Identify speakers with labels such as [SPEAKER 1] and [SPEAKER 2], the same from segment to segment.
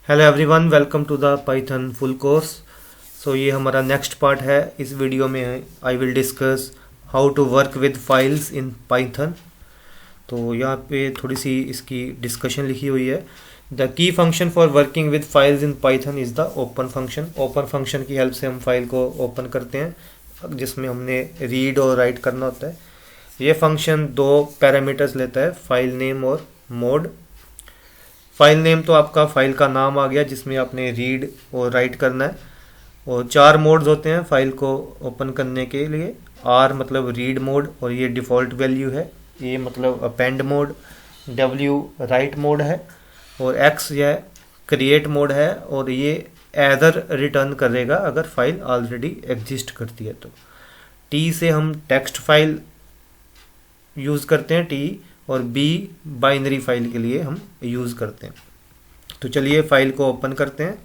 [SPEAKER 1] Hello everyone, welcome to the Python full course. ये हमारा next part है। इस वीडियो में I will discuss how to work with files in Python. तो यहाँ पे थोड़ी सी इसकी डिस्कशन लिखी हुई है। The key function for working with files in Python is the open function. Open function की हेल्प से हम फाइल को ओपन करते हैं जिसमें हमने रीड और राइट करना होता है। ये फंक्शन दो पैरामीटर्स लेता है, फाइल नेम और मोड। फाइल नेम तो आपका फाइल का नाम आ गया जिसमें आपने रीड और राइट करना है। और चार मोड्स होते हैं फाइल को ओपन करने के लिए। आर मतलब रीड मोड और ये डिफ़ॉल्ट वैल्यू है। ए मतलब append mode. W right mode है। और एक्स यह क्रिएट मोड है और ये एरर रिटर्न करेगा अगर फाइल ऑलरेडी एग्जिस्ट करती है तो। टी से हम टेक्स्ट फाइल यूज़ करते हैं टी, और बी बाइनरी फाइल के लिए हम यूज़ करते हैं। तो चलिए फाइल को ओपन करते हैं।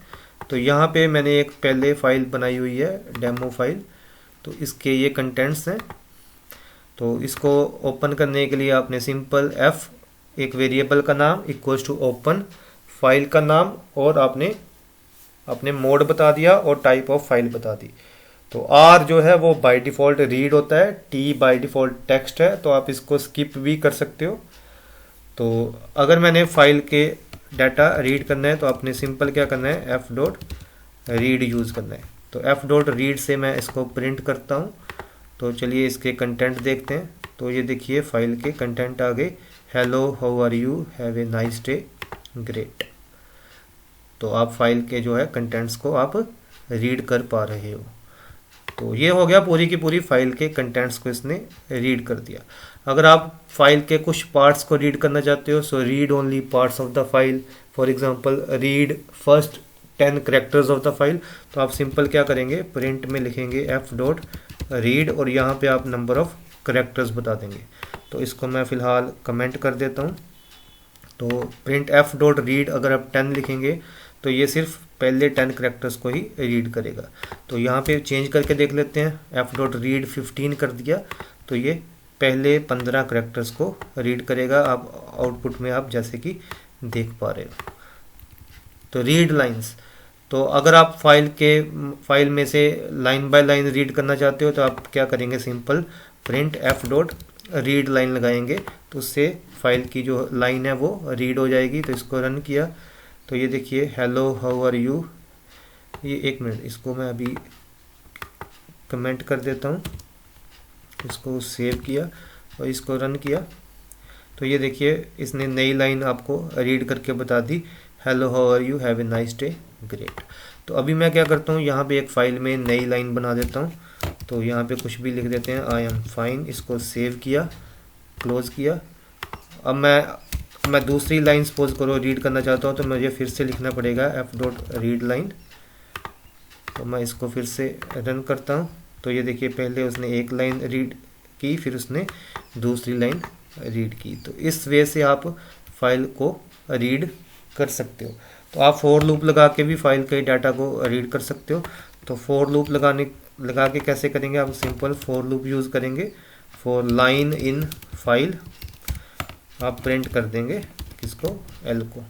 [SPEAKER 1] तो यहाँ पे मैंने एक पहले फाइल बनाई हुई है, डेमो फाइल। तो इसके ये कंटेंट्स हैं। तो इसको ओपन करने के लिए आपने सिंपल एफ, एक वेरिएबल का नाम इक्वल्स टू ओपन, फाइल का नाम, और आपने अपने मोड बता दिया और टाइप ऑफ फाइल बता दी। तो आर जो है वो बाय डिफ़ॉल्ट रीड होता है, टी बाय डिफ़ॉल्ट टेक्स्ट है, तो आप इसको स्किप भी कर सकते हो। तो अगर मैंने फाइल के डाटा रीड करना है तो आपने सिंपल क्या करना है, एफ डॉट रीड यूज़ करना है। तो एफ डॉट रीड से मैं इसको प्रिंट करता हूँ। तो चलिए इसके कंटेंट देखते हैं। तो ये देखिए फाइल के कंटेंट आ गए, hello how are you, have a nice day, great. तो आप फाइल के जो है कंटेंट्स को आप रीड कर पा रहे हो। तो ये हो गया, पूरी की पूरी फाइल के कंटेंट्स को इसने रीड कर दिया। अगर आप फाइल के कुछ पार्ट्स को रीड करना चाहते हो, so read only parts of the file. For example read first 10 characters of the file. तो आप सिंपल क्या करेंगे, प्रिंट में लिखेंगे एफ डॉट रीड और यहाँ पे आप नंबर ऑफ कैरेक्टर्स बता देंगे। तो इसको मैं फ़िलहाल कमेंट कर देता हूँ। तो प्रिंट एफ डॉट रीड अगर आप 10 लिखेंगे तो ये सिर्फ पहले 10 कैरेक्टर्स को ही रीड करेगा। तो यहाँ पे चेंज करके देख लेते हैं, एफ डॉट रीड 15 कर दिया तो ये पहले 15 कैरेक्टर्स को रीड करेगा। आप आउटपुट में आप जैसे कि देख पा रहे हो। तो रीड लाइंस, तो अगर आप फाइल में से लाइन बाय लाइन रीड करना चाहते हो तो आप क्या करेंगे, simple print F dot read line लगाएंगे तो उससे फाइल की जो लाइन है वो रीड हो जाएगी। तो इसको रन किया तो ये देखिए हेलो हाउ आर यू। ये एक मिनट, इसको मैं अभी कमेंट कर देता हूँ। इसको सेव किया और इसको रन किया तो ये देखिए इसने नई लाइन आपको रीड करके बता दी, hello how are you, have a nice day, great. तो अभी मैं क्या करता हूँ, यहाँ पे एक फ़ाइल में नई लाइन बना देता हूँ। तो यहाँ पे कुछ भी लिख देते हैं, आई एम फाइन। इसको सेव किया, क्लोज़ किया। अब मैं दूसरी लाइन सपोज करो रीड करना चाहता हूँ तो मुझे फिर से लिखना पड़ेगा एफ डॉट रीड लाइन। तो मैं इसको फिर से रन करता हूँ तो ये देखिए पहले उसने एक लाइन रीड की, फिर उसने दूसरी लाइन रीड की। तो इस वे से आप फाइल को रीड कर सकते हो। तो आप फॉर लूप लगा के भी फाइल के डाटा को रीड कर सकते हो। तो फॉर लूप लगा के कैसे करेंगे, आप सिंपल फॉर लूप यूज़ करेंगे। फॉर लाइन इन फाइल आप प्रिंट कर देंगे किसको, एल को।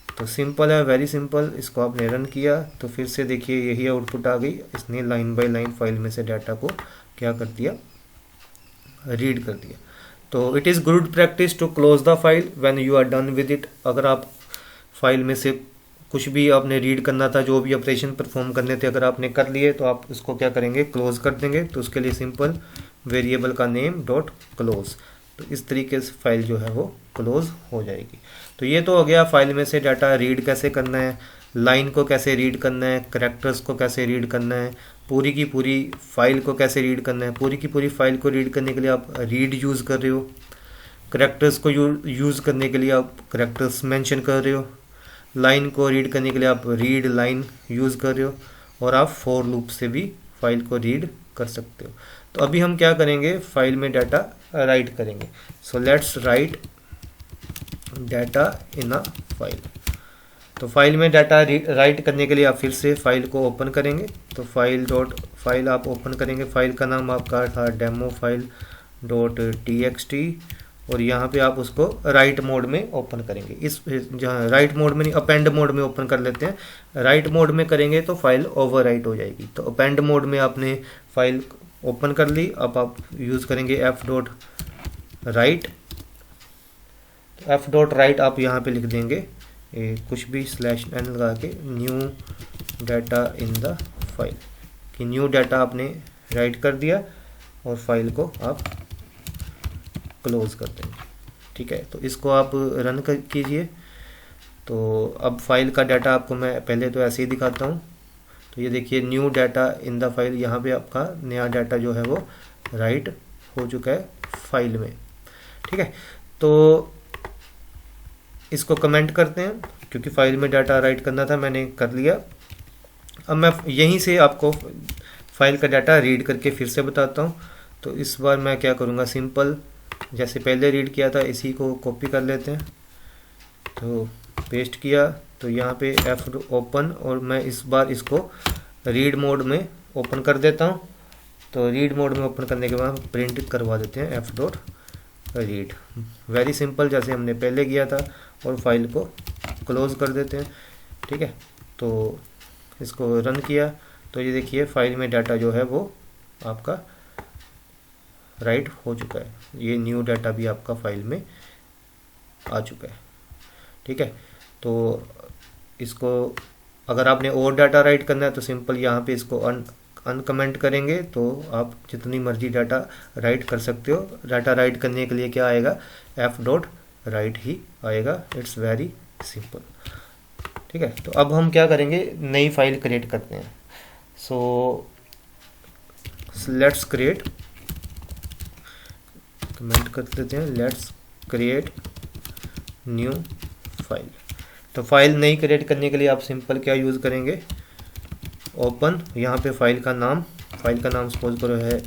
[SPEAKER 1] तो सिंपल है, वेरी सिंपल। इसको आपने रन किया तो फिर से देखिए यही आउटपुट आ गई। इसने लाइन बाय लाइन फाइल में से डाटा को क्या कर दिया, रीड कर दिया। तो it is good practice to close the file when you are done with it. अगर आप फाइल में से कुछ भी आपने रीड करना था, जो भी ऑपरेशन परफॉर्म करने थे, अगर आपने कर लिए तो आप उसको क्या करेंगे, क्लोज कर देंगे। तो उसके लिए सिंपल वेरिएबल का नेम डॉट क्लोज। तो इस तरीके से फाइल जो है वो क्लोज हो जाएगी। तो ये तो हो गया फाइल में से डाटा रीड कैसे करना है, लाइन को कैसे रीड करना है, कैरेक्टर्स को कैसे रीड करना है, पूरी की पूरी फाइल को कैसे रीड करना है। पूरी की पूरी फाइल को रीड करने के लिए आप रीड यूज़ कर रहे हो, कैरेक्टर्स को यूज़ करने के लिए आप कैरेक्टर्स मेंशन कर रहे हो, लाइन को रीड करने के लिए आप रीड लाइन यूज़ कर रहे हो, और आप फॉर लूप से भी फाइल को रीड कर सकते हो। तो अभी हम क्या करेंगे, फाइल में डाटा राइट करेंगे। So let's write data in a file. तो फाइल में डाटा राइट करने के लिए आप फिर से फाइल को ओपन करेंगे। तो फाइल आप ओपन करेंगे। फाइल का नाम आपका था demo file dot T x T और यहाँ पे आप उसको राइट मोड में ओपन करेंगे। इस जहाँ राइट मोड में नहीं, अपेंड मोड में ओपन कर लेते हैं। राइट मोड में करेंगे तो फाइल ओवरराइट हो जाएगी। तो अपेंड मोड में आपने फाइल ओपन कर ली। अब आप यूज़ करेंगे f.write। f.write आप यहाँ पे लिख देंगे कुछ भी /n लगा के new data in the file, कि न्यू डाटा आपने राइट कर दिया और फाइल को आप क्लोज कर देंगे। ठीक है, तो इसको आप रन कीजिए। तो अब फाइल का डाटा आपको मैं पहले तो ऐसे ही दिखाता हूँ। तो ये देखिए new data in the file, यहाँ पे आपका नया डाटा जो है वो राइट हो चुका है फाइल में। ठीक है, तो इसको कमेंट करते हैं क्योंकि फाइल में डाटा राइट करना था, मैंने कर लिया। अब मैं यहीं से आपको फाइल का डाटा रीड करके फिर से बताता हूँ। तो इस बार मैं क्या करूँगा, सिंपल जैसे पहले रीड किया था इसी को कॉपी कर लेते हैं। तो पेस्ट किया, तो यहाँ पे f ओपन, और मैं इस बार इसको रीड मोड में ओपन कर देता हूँ। तो रीड मोड में ओपन करने के बाद प्रिंट करवा देते हैं f.read। वेरी सिंपल, जैसे हमने पहले किया था, और फाइल को क्लोज कर देते हैं। ठीक है, तो इसको रन किया तो ये देखिए फाइल में डाटा जो है वो आपका राइट हो चुका है। ये न्यू डाटा भी आपका फाइल में आ चुका है। ठीक है, तो इसको अगर आपने और डाटा राइट करना है तो सिंपल यहाँ पे इसको अनकमेंट करेंगे तो आप जितनी मर्जी डाटा राइट कर सकते हो। डाटा राइट करने के लिए क्या आएगा, f.write ही आएगा। It's very simple. ठीक है, तो अब हम क्या करेंगे, नई फाइल क्रिएट करते हैं। सो लेट्स क्रिएट, कमेंट कर देते हैं, लेट्स क्रिएट न्यू फाइल। तो फाइल नई क्रिएट करने के लिए आप सिंपल क्या यूज़ करेंगे, ओपन, यहाँ पे फाइल का नाम सपोज करो है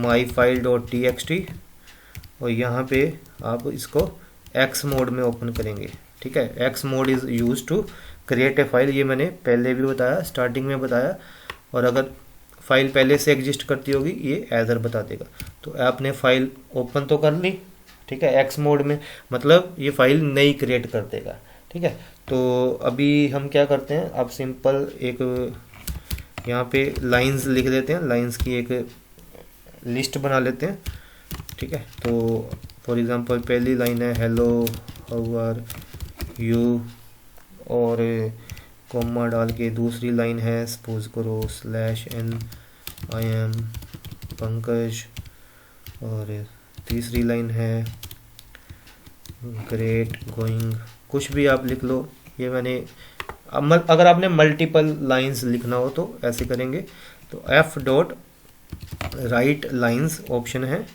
[SPEAKER 1] myfile.txt, और यहाँ पे आप इसको X मोड में ओपन करेंगे। ठीक है, X mode is use to create a file, ये मैंने पहले भी बताया, स्टार्टिंग में बताया। और अगर फाइल पहले से एग्जिस्ट करती होगी ये एरर बता देगा। तो आपने फाइल ओपन तो कर ली, ठीक है, X मोड में, मतलब ये फाइल नई क्रिएट कर देगा। ठीक है, तो अभी हम क्या करते हैं, अब सिंपल एक यहाँ पे लाइंस लिख देते हैं, लाइंस की एक लिस्ट बना लेते हैं। ठीक है, तो फॉर एग्जांपल पहली लाइन है हेलो हाउ आर यू, और कॉमा डाल के दूसरी लाइन है सपोज करो /n आई एम पंकज, और तीसरी लाइन है ग्रेट गोइंग, कुछ भी आप लिख लो। ये मैंने अगर आपने मल्टीपल लाइंस लिखना हो तो ऐसे करेंगे। तो f.write लाइंस ऑप्शन है,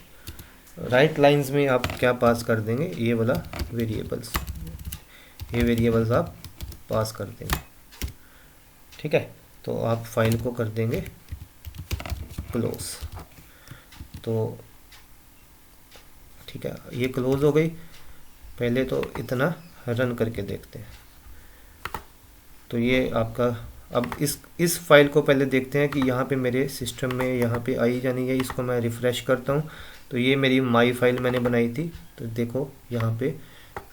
[SPEAKER 1] राइट लाइंस में आप क्या पास कर देंगे, ये वाला वेरिएबल्स, ये वेरिएबल्स आप पास कर देंगे। ठीक है, तो आप फाइल को कर देंगे क्लोज। तो ठीक है, ये क्लोज हो गई। पहले तो इतना रन करके देखते हैं। तो ये आपका, अब इस फाइल को पहले देखते हैं कि यहाँ पे मेरे सिस्टम में यहाँ पे आई या नहीं है। इसको मैं रिफ़्रेश करता हूँ। तो ये मेरी माई फाइल मैंने बनाई थी, तो देखो यहाँ पे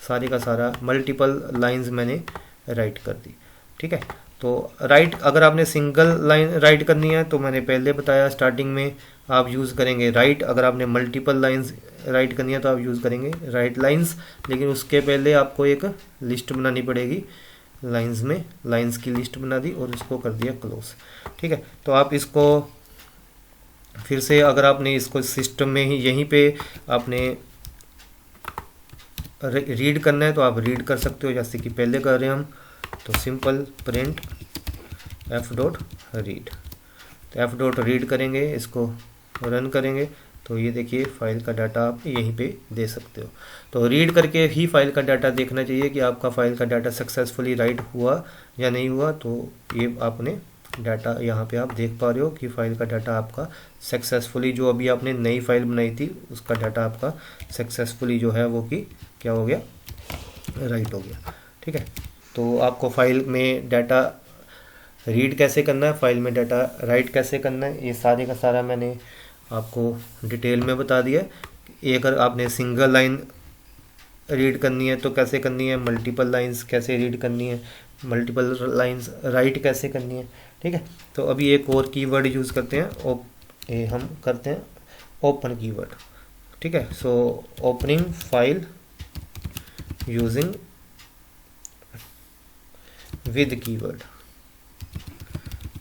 [SPEAKER 1] सारे का सारा मल्टीपल लाइंस मैंने राइट कर दी। ठीक है, तो राइट अगर आपने सिंगल लाइन राइट करनी है तो मैंने पहले बताया स्टार्टिंग में आप यूज़ करेंगे राइट। अगर आपने मल्टीपल लाइंस राइट करनी है तो आप यूज़ करेंगे राइट लाइंस। लेकिन उसके पहले आपको एक लिस्ट बनानी पड़ेगी, लाइंस में लाइंस की लिस्ट बना दी और इसको कर दिया क्लोज। ठीक है, तो आप इसको फिर से, अगर आपने इसको सिस्टम में ही यहीं पे आपने रीड करना है तो आप रीड कर सकते हो, जैसे कि पहले कर रहे हैं हम। तो सिंपल प्रिंट f.read, तो f.read करेंगे, इसको रन करेंगे तो ये देखिए फाइल का डाटा आप यहीं पे दे सकते हो। तो रीड करके ही फाइल का डाटा देखना चाहिए कि आपका फाइल का डाटा सक्सेसफुली राइट हुआ या नहीं हुआ। तो ये आपने डाटा यहाँ पे आप देख पा रहे हो कि फाइल का डाटा आपका सक्सेसफुली, जो अभी आपने नई फाइल बनाई थी उसका डाटा आपका सक्सेसफुली जो है वो कि क्या हो गया, राइट हो गया। ठीक है, तो आपको फाइल में डाटा रीड कैसे करना है, फाइल में डाटा राइट कैसे करना है, ये सारे का सारा मैंने आपको डिटेल में बता दिया। अगर आपने सिंगल लाइन रीड करनी है तो कैसे करनी है, मल्टीपल लाइंस कैसे रीड करनी है, मल्टीपल लाइंस राइट कैसे करनी है। ठीक है, तो अभी एक और कीवर्ड यूज़ करते हैं, हम करते हैं ओपन कीवर्ड। ठीक है, so opening file using with keyword.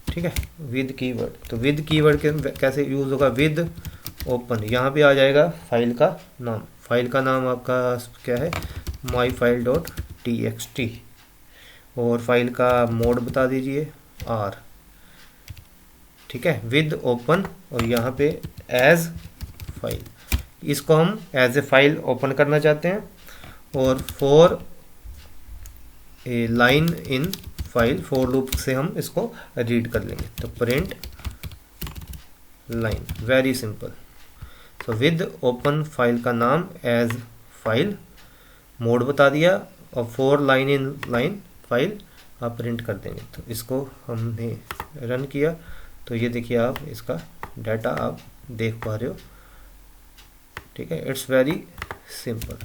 [SPEAKER 1] ठीक है, विद कीवर्ड, तो विद कीवर्ड के कैसे यूज़ होगा, विद ओपन, यहाँ पे आ जाएगा फाइल का नाम। फाइल का नाम आपका क्या है, myfile.txt, और फाइल का मोड बता दीजिए R। ठीक है, विद ओपन, और यहाँ पे एज फाइल, इसको हम एज ए फाइल ओपन करना चाहते हैं, और for a line in file, for loop से हम इसको रीड कर लेंगे, तो प्रिंट लाइन, वेरी सिंपल। तो विद ओपन फाइल का नाम एज फाइल, मोड बता दिया, और for line in line file आप प्रिंट कर देंगे। तो इसको हमने रन किया, तो ये देखिए आप इसका डाटा आप देख पा रहे हो। ठीक है, इट्स वेरी सिंपल।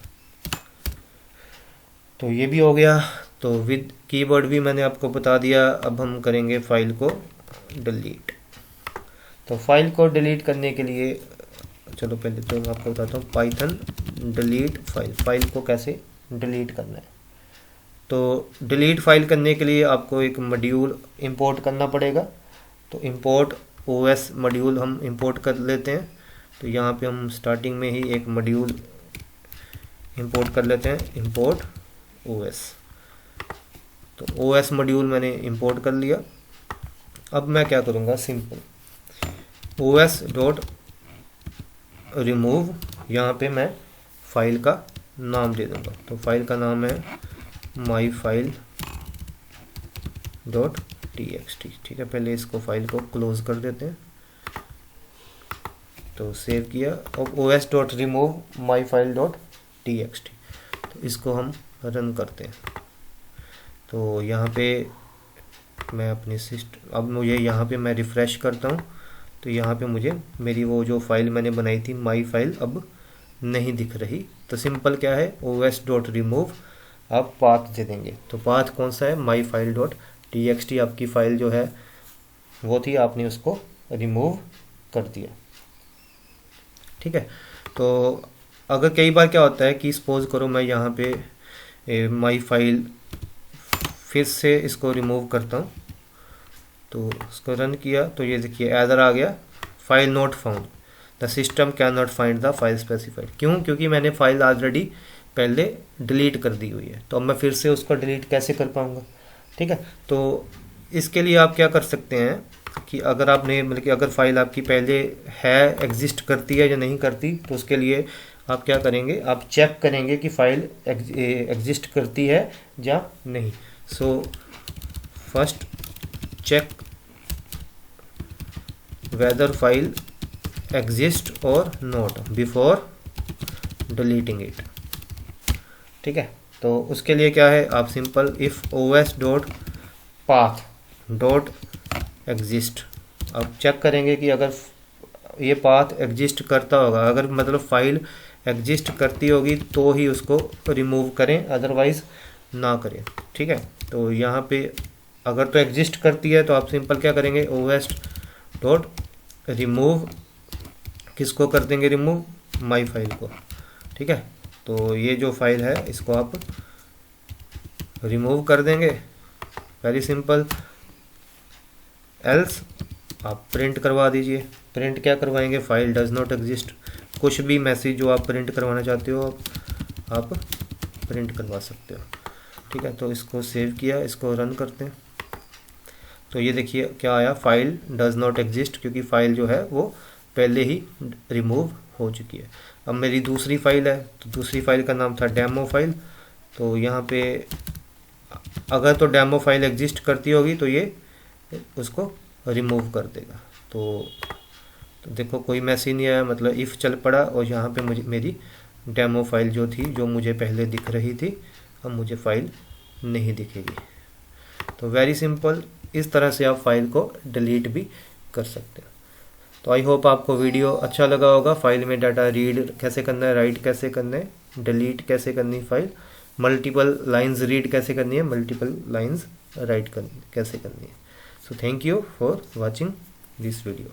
[SPEAKER 1] तो ये भी हो गया, तो विद कीवर्ड भी मैंने आपको बता दिया। अब हम करेंगे फाइल को डिलीट। तो फाइल को डिलीट करने के लिए चलो पहले तो मैं आपको बताता हूँ पाइथन डिलीट फाइल, फाइल को कैसे डिलीट करना है। तो डिलीट फाइल करने के लिए आपको एक मॉड्यूल इंपोर्ट करना पड़ेगा। तो इंपोर्ट ओएस मॉड्यूल हम इंपोर्ट कर लेते हैं। तो यहाँ पे हम स्टार्टिंग में ही एक मॉड्यूल इंपोर्ट कर लेते हैं, इंपोर्ट ओएस। तो ओएस मॉड्यूल मैंने इंपोर्ट कर लिया। अब मैं क्या करूँगा, सिंपल ओएस डॉट रिमूव, यहाँ पे मैं फाइल का नाम दे दूँगा। तो फाइल का नाम है myfile.txt। ठीक है, पहले इसको फाइल को क्लोज कर देते हैं। तो सेव किया, और os डॉट रिमूव myfile.txt, तो इसको हम रन करते हैं। तो यहाँ पे मैं अपनी सिस्टम, अब मुझे यहाँ पे मैं रिफ़्रेश करता हूँ, तो यहाँ पे मुझे मेरी वो जो फाइल मैंने बनाई थी माई फाइल अब नहीं दिख रही। तो सिंपल क्या है, os डॉट रिमूव आप पाथ दे देंगे। तो पाथ कौन सा है, myfile.txt, आपकी फाइल जो है वो थी, आपने उसको रिमूव कर दिया। ठीक है, तो अगर कई बार क्या होता है कि सपोज करो मैं यहाँ पे माई फाइल फिर से इसको रिमूव करता हूँ, तो इसको रन किया, तो ये देखिए एरर आ गया, file not found, the system can not find the file specified. क्यों, क्योंकि मैंने फाइल ऑलरेडी पहले डिलीट कर दी हुई है। तो अब मैं फिर से उसको डिलीट कैसे कर पाऊँगा। ठीक है, तो इसके लिए आप क्या कर सकते हैं कि अगर आपने मतलब कि अगर फाइल आपकी पहले है, एग्जिस्ट करती है या नहीं करती, तो उसके लिए आप क्या करेंगे, आप चेक करेंगे कि फाइल एग्जिस्ट करती है या नहीं। So first check whether file exist और नॉट बिफोर डिलीटिंग इट। ठीक है, तो उसके लिए क्या है, आप simple if os dot path dot exist, आप चेक करेंगे कि अगर ये पाथ एग्जिस्ट करता होगा, अगर मतलब फाइल एग्जिस्ट करती होगी तो ही उसको रिमूव करें, अदरवाइज ना करें। ठीक है, तो यहाँ पे अगर तो एग्जिस्ट करती है तो आप सिंपल क्या करेंगे, os डॉट रिमूव, किसको कर देंगे रिमूव, माई फाइल को। ठीक है, तो ये जो फाइल है इसको आप रिमूव कर देंगे, वेरी सिंपल। एल्स आप प्रिंट करवा दीजिए। प्रिंट क्या करवाएंगे, फाइल डज नॉट एग्जिस्ट, कुछ भी मैसेज जो आप प्रिंट करवाना चाहते हो आप प्रिंट करवा सकते हो। ठीक है, तो इसको सेव किया, इसको रन करते हैं। तो ये देखिए क्या आया, फाइल डज नॉट एग्जिस्ट, क्योंकि फाइल जो है वो पहले ही रिमूव हो चुकी है। अब मेरी दूसरी फाइल है, तो दूसरी फाइल का नाम था डेमो फाइल। तो यहाँ पे अगर तो डेमो फाइल एग्जिस्ट करती होगी तो ये उसको रिमूव कर देगा। तो देखो कोई मैसेज नहीं आया, मतलब इफ़ चल पड़ा, और यहाँ पे मुझे मेरी डेमो फाइल जो थी, जो मुझे पहले दिख रही थी, अब मुझे फाइल नहीं दिखेगी। तो वेरी सिंपल, इस तरह से आप फाइल को डिलीट भी कर सकते हो। तो आई होप आपको वीडियो अच्छा लगा होगा। फाइल में डाटा रीड कैसे करना है, राइट कैसे करना है, डिलीट कैसे करनी फाइल, मल्टीपल लाइंस रीड कैसे करनी है, मल्टीपल लाइंस राइट कैसे करनी है। So thank you for watching this video.